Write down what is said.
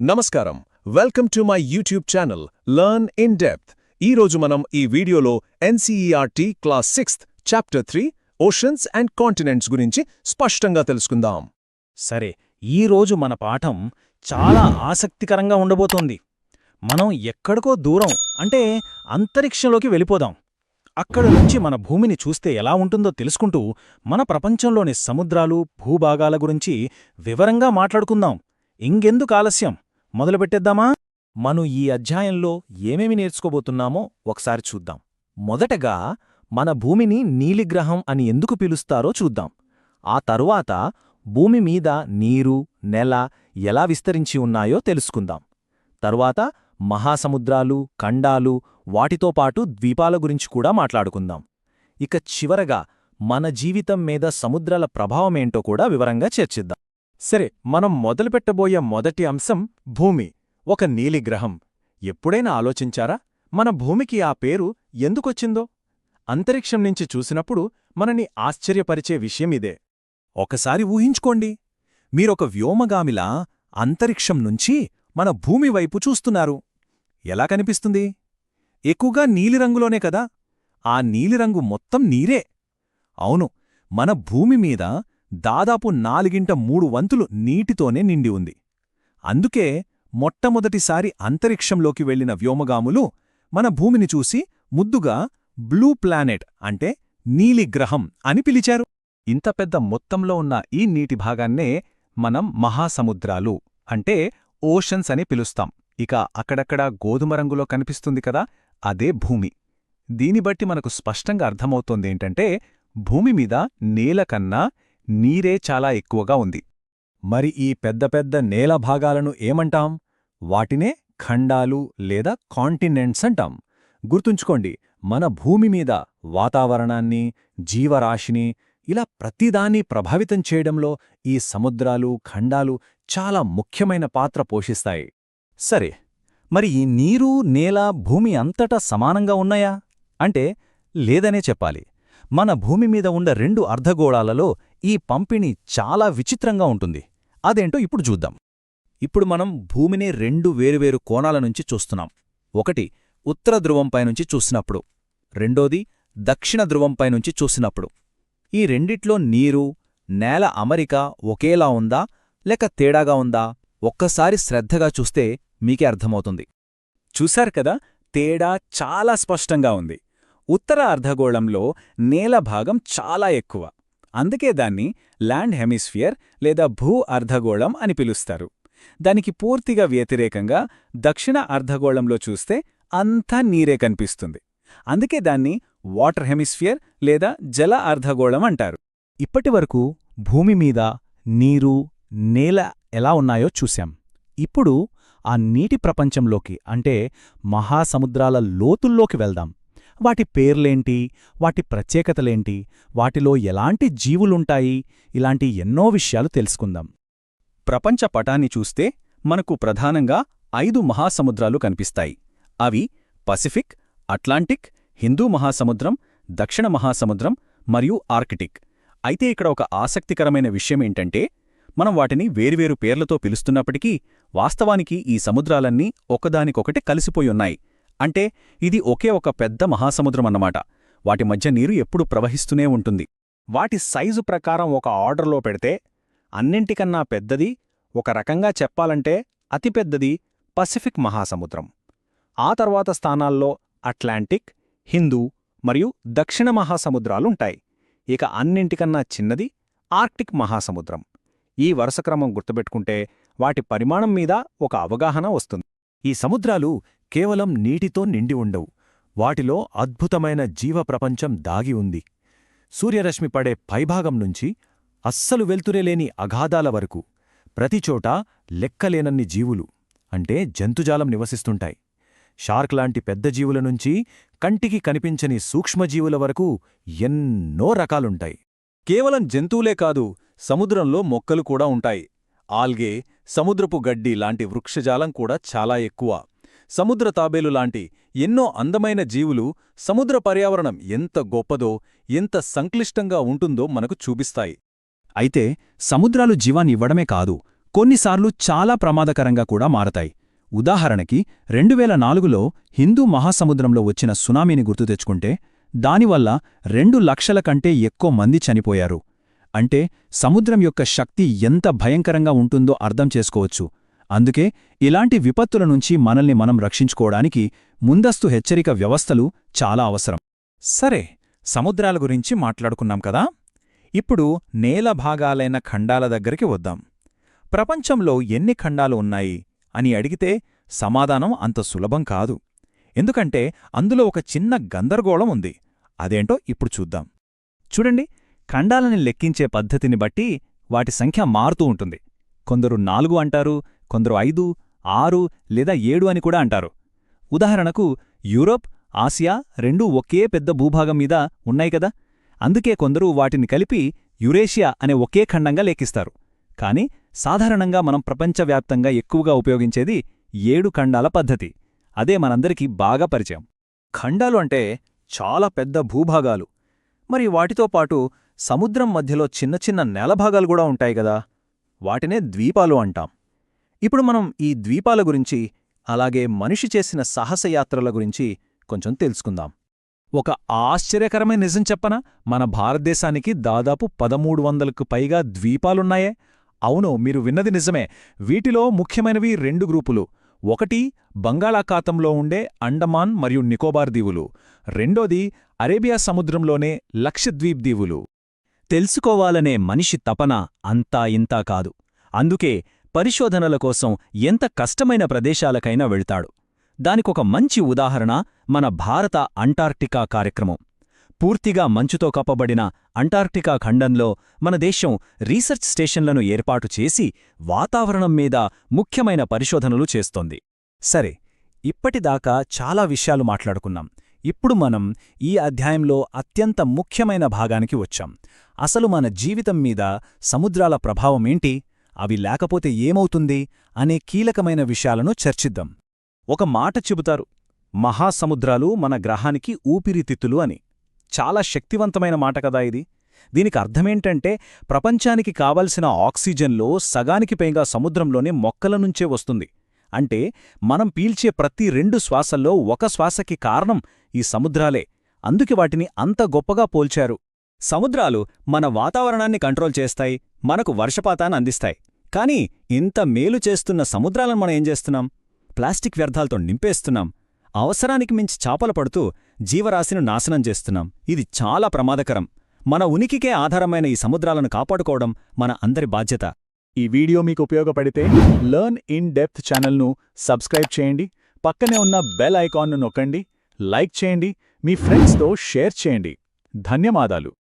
నమస్కారం. Welcome to my YouTube channel learn in depth. ఈరోజు మనం ఈ వీడియోలో NCERT class 6th chapter 3 oceans and continents గురించి స్పష్టంగా తెలుసుకుందాం. సరే, ఈరోజు మన పాఠం చాలా ఆసక్తికరంగా ఉండబోతోంది. మనం ఎక్కడికో దూరం అంటే అంతరిక్షంలోకి వెళ్ళిపోదాం. అక్కడ నుంచి మన భూమిని చూస్తే ఎలా ఉంటుందో తెలుసుకుంటూ మన ప్రపంచంలోని సముద్రాలు, భూభాగాల గురించి వివరంగా మాట్లాడుకుందాం. ఇంకెందుకు ఆలస్యం, మొదలుపెట్టేద్దామా? మనం ఈ అధ్యాయంలో ఏమేమి నేర్చుకోబోతున్నామో ఒకసారి చూద్దాం. మొదటగా మన భూమిని నీలిగ్రహం అని ఎందుకు పిలుస్తారో చూద్దాం. ఆ తరువాత భూమి మీద నీరు, నెల ఎలా విస్తరించి ఉన్నాయో తెలుసుకుందాం. తరువాత మహాసముద్రాలు, ఖండాలు, వాటితో పాటు ద్వీపాల గురించి కూడా మాట్లాడుకుందాం. ఇక చివరగా మన జీవితం మీద సముద్రాల ప్రభావమేంటో కూడా వివరంగా చర్చిద్దాం. సరే, మనం మొదలుపెట్టబోయే మొదటి అంశం భూమి, ఒక నీలిగ్రహం. ఎప్పుడైనా ఆలోచించారా మన భూమికి ఆ పేరు ఎందుకొచ్చిందో? అంతరిక్షం నుంచి చూసినప్పుడు మనని ఆశ్చర్యపరిచే విషయమిదే. ఒకసారి ఊహించుకోండి, మీరొక వ్యోమగామిలా అంతరిక్షం నుంచి మన భూమి వైపు చూస్తున్నారు. ఎలా కనిపిస్తుంది? ఎక్కువగా నీలిరంగులోనే కదా. ఆ నీలిరంగు మొత్తం నీరే. అవును, మన భూమి మీద దాదాపు 4/3 నీటితోనే నిండి ఉంది. అందుకే మొట్టమొదటిసారి అంతరిక్షంలోకి వెళ్లిన వ్యోమగాములు మన భూమిని చూసి ముద్దుగా బ్లూ ప్లానెట్ అంటే నీలిగ్రహం అని పిలిచారు. ఇంత పెద్ద మొత్తంలో ఉన్న ఈ నీటి భాగాన్నే మనం మహాసముద్రాలు అంటే ఓషన్స్ అని పిలుస్తాం. ఇక అక్కడక్కడ గోధుమ రంగులో కనిపిస్తుంది కదా, అదే భూమి. దీనిబట్టి మనకు స్పష్టంగా అర్థమవుతోందేంటంటే భూమి మీద నేల కన్నా నీరే చాలా ఎక్కువగా ఉంది. మరి ఈ పెద్ద పెద్ద నేల భాగాలను ఏమంటాం? వాటినే ఖండాలు లేదా కాంటినెంట్స్ అంటాం. గుర్తుంచుకోండి, మన భూమి మీద వాతావరణాన్ని, జీవరాశిని ఇలా ప్రతిదాన్ని ప్రభావితం చేయడంలో ఈ సముద్రాలు, ఖండాలు చాలా ముఖ్యమైన పాత్ర పోషిస్తాయి. సరే, మరి ఈ నీరు, నేల భూమి అంతటా సమానంగా ఉన్నాయా అంటే లేదనే చెప్పాలి. మన భూమి మీద ఉన్న 2 అర్ధగోళాలలో ఈ పంపిణీ చాలా విచిత్రంగా ఉంటుంది. అదేంటో ఇప్పుడు చూద్దాం. ఇప్పుడు మనం భూమిని 2 వేరువేరు కోణాల నుంచి చూస్తున్నాం. ఒకటి ఉత్తర ధ్రువంపైనుంచి చూసినప్పుడు, రెండోది దక్షిణ ధ్రువంపైనుంచి చూసినప్పుడు. ఈ రెండిట్లో నీరు, నేల అమరిక ఒకేలా ఉందా లేక తేడాగా ఉందా? ఒక్కసారి శ్రద్ధగా చూస్తే మీకే అర్థమవుతుంది. చూశారు కదా, తేడా చాలా స్పష్టంగా ఉంది. ఉత్తర అర్ధగోళంలో నేల భాగం చాలా ఎక్కువ. అందుకే దాన్ని ల్యాండ్ హెమిస్ఫియర్ లేదా భూ అర్ధగోళం అని పిలుస్తారు. దానికి పూర్తిగా వ్యతిరేకంగా దక్షిణ అర్ధగోళంలో చూస్తే అంతా నీరే కనిపిస్తుంది. అందుకే దాన్ని వాటర్ హెమిస్ఫియర్ లేదా జల అర్ధగోళం అంటారు. ఇప్పటివరకు భూమి మీద నీరు, నేల ఎలా ఉన్నాయో చూశాం. ఇప్పుడు ఆ నీటి ప్రపంచంలోకి అంటే మహాసముద్రాల లోతుల్లోకి వెళ్దాం. వాటి పేర్లేంటి, వాటి ప్రత్యేకతలేంటి, వాటిలో ఎలాంటి జీవులుంటాయి, ఇలాంటి ఎన్నో విషయాలు తెలుసుకుందాం. ప్రపంచ పటాన్ని చూస్తే మనకు ప్రధానంగా 5 మహాసముద్రాలు కనిపిస్తాయి. అవి పసిఫిక్, అట్లాంటిక్, హిందూ మహాసముద్రం, దక్షిణ మహాసముద్రం మరియు ఆర్కిటిక్. అయితే ఇక్కడ ఒక ఆసక్తికరమైన విషయమేంటంటే మనం వాటిని వేర్వేరు పేర్లతో పిలుస్తున్నప్పటికీ వాస్తవానికి ఈ సముద్రాలన్నీ ఒకదానికొకటి కలిసిపోయున్నాయి. అంటే ఇది ఒకే ఒక పెద్ద మహాసముద్రమన్నమాట. వాటి మధ్య నీరు ఎప్పుడూ ప్రవహిస్తూనే ఉంటుంది. వాటి సైజు ప్రకారం ఒక ఆర్డర్లో పెడితే అన్నింటికన్నా పెద్దది, ఒక రకంగా చెప్పాలంటే అతిపెద్దది పసిఫిక్ మహాసముద్రం. ఆ తర్వాత స్థానాల్లో అట్లాంటిక్, హిందూ మరియు దక్షిణ మహాసముద్రాలుంటాయి. ఇక అన్నింటికన్నా చిన్నది ఆర్క్టిక్ మహాసముద్రం. ఈ వరుసక్రమం గుర్తుపెట్టుకుంటే వాటి పరిమాణం మీద ఒక అవగాహన వస్తుంది. ఈ సముద్రాలు కేవలం నీటితో నిండి ఉండవు. వాటిలో అద్భుతమైన జీవప్రపంచం దాగి ఉంది. సూర్యరశ్మి పడే పైభాగం నుంచి అస్సలు వెల్తురేలేని అగాధాల వరకు ప్రతిచోటా లెక్కలేనన్ని జీవులు అంటే జంతుజాలం నివసిస్తుంటాయి. షార్క్ లాంటి పెద్ద జీవుల నుంచి కంటికి కనిపించని సూక్ష్మజీవుల వరకు ఎన్నో రకాలుంటాయి. కేవలం జంతువులే కాదు, సముద్రంలో మొక్కలు కూడా ఉంటాయి. ఆల్గే, సముద్రపు గడ్డి లాంటి వృక్షజాలం కూడా చాలా ఎక్కువ. సముద్ర తాబేలు లాంటి ఎన్నో అందమైన జీవులు సముద్ర పర్యావరణం ఎంత గొప్పదో, ఎంత సంక్లిష్టంగా ఉంటుందో మనకు చూపిస్తాయి. అయితే సముద్రాలు జీవాన్నివ్వడమే కాదు, కొన్నిసార్లు చాలా ప్రమాదకరంగా కూడా మారతాయి. ఉదాహరణకి 2004లో హిందూ మహాసముద్రంలో వచ్చిన సునామీని గుర్తు తెచ్చుకుంటే దానివల్ల 2 లక్షల కంటే ఎక్కువ మంది చనిపోయారు. అంటే సముద్రం యొక్క శక్తి ఎంత భయంకరంగా ఉంటుందో అర్థం చేసుకోవచ్చు. అందుకే ఇలాంటి విపత్తుల నుంచి మనల్ని మనం రక్షించుకోవడానికి ముందస్తు హెచ్చరిక వ్యవస్థలు చాలా అవసరం. సరే, సముద్రాల గురించి మాట్లాడుకున్నాం కదా. ఇప్పుడు నేల భాగాలైన ఖండాల దగ్గరికి వద్దాం. ప్రపంచంలో ఎన్ని ఖండాలు ఉన్నాయి అని అడిగితే సమాధానం అంత సులభం కాదు. ఎందుకంటే అందులో ఒక చిన్న గందరగోళం ఉంది. అదేంటో ఇప్పుడు చూద్దాం. చూడండి, ఖండాలని లెక్కించే పద్ధతిని బట్టి వాటి సంఖ్య మారుతూ ఉంటుంది. కొందరు 4 అంటారు, కొందరు 5, 6 లేదా 7 అని కూడా అంటారు. ఉదాహరణకు యూరోప్, ఆసియా రెండూ ఒకే పెద్ద భూభాగం మీద ఉన్నాయి కదా. అందుకే కొందరు వాటిని కలిపి యురేషియా అనే ఒకే ఖండంగా లెక్కిస్తారు. కాని సాధారణంగా మనం ప్రపంచవ్యాప్తంగా ఎక్కువగా ఉపయోగించేది 7 ఖండాల పద్ధతి. అదే మనందరికీ బాగా పరిచయం. ఖండాలు అంటే చాలా పెద్ద భూభాగాలు. మరి వాటితో పాటు సముద్రం మధ్యలో చిన్న చిన్న నేలభాగాలు కూడా ఉంటాయి గదా. వాటినే ద్వీపాలు అంటాం. ఇప్పుడు మనం ఈ ద్వీపాల గురించి, అలాగే మనిషి చేసిన సాహసయాత్రల గురించి కొంచెం తెలుసుకుందాం. ఒక ఆశ్చర్యకరమైన నిజం చెప్పనా? మన భారతదేశానికి దాదాపు 1300కు పైగా ద్వీపాలున్నాయే. అవును, మీరు విన్నది నిజమే. వీటిలో ముఖ్యమైనవి 2 గ్రూపులు. ఒకటి బంగాళాఖాతంలో ఉండే అండమాన్ మరియు నికోబార్ దీవులు. రెండోది అరేబియా సముద్రంలోనే లక్షద్వీప్ దీవులు. తెలుసుకోవాలనే మనిషి తపన అంతా ఇంతా కాదు. అందుకే పరిశోధనల కోసం ఎంత కష్టమైన ప్రదేశాలకైనా వెళ్తాడు. దానికొక మంచి ఉదాహరణ మన భారత అంటార్క్టికా కార్యక్రమం. పూర్తిగా మంచుతో కప్పబడిన అంటార్క్టికా ఖండంలో మన దేశం రీసెర్చ్ స్టేషన్లను ఏర్పాటు చేసి వాతావరణం మీద ముఖ్యమైన పరిశోధనలు చేస్తోంది. సరే, ఇప్పటిదాకా చాలా విషయాలు మాట్లాడుకున్నాం. ఇప్పుడు మనం ఈ అధ్యాయంలో అత్యంత ముఖ్యమైన భాగానికి వచ్చాం. అసలు మన జీవితం మీద సముద్రాల ప్రభావమేంటి, అవి లేకపోతే ఏమవుతుంది అనే కీలకమైన విషయాలను చర్చిద్దాం. ఒక మాట చెబుతారు, మహాసముద్రాలు మన గ్రహానికి ఊపిరితిత్తులు అని. చాలా శక్తివంతమైన మాట కదా ఇది. దీనికి అర్థమేంటంటే ప్రపంచానికి కావలసిన ఆక్సిజన్లో సగానికి పైగా సముద్రంలోనే మొక్కల నుంచే వస్తుంది. అంటే మనం పీల్చే ప్రతి 2 శ్వాసల్లో ఒక శ్వాసకి కారణం ఈ సముద్రాలే. అందుకే వాటిని అంత గొప్పగా పోల్చారు. సముద్రాలు మన వాతావరణాన్ని కంట్రోల్ చేస్తాయి, మనకు వర్షపాతాన్ని అందిస్తాయి. కానీ ఇంత మేలు చేస్తున్న సముద్రాలను మనం ఏం చేస్తున్నాం? ప్లాస్టిక్ వ్యర్థాలతో నింపేస్తున్నాం. అవసరానికి మించి చాపలు పడుతూ జీవరాశిని నాశనం చేస్తున్నాం. ఇది చాలా ప్రమాదకరం. మన ఉనికికే ఆధారమైన ఈ సముద్రాలను కాపాడుకోవడం మన అందరి బాధ్యత. ఈ వీడియో మీకు ఉపయోగపడితే లర్న్ ఇన్ డెప్త్ ఛానల్ను సబ్స్క్రైబ్ చేయండి. పక్కనే ఉన్న బెల్ ఐకాన్ను నొక్కండి. లైక్ చేయండి. మీ ఫ్రెండ్స్తో షేర్ చేయండి. ధన్యవాదాలు.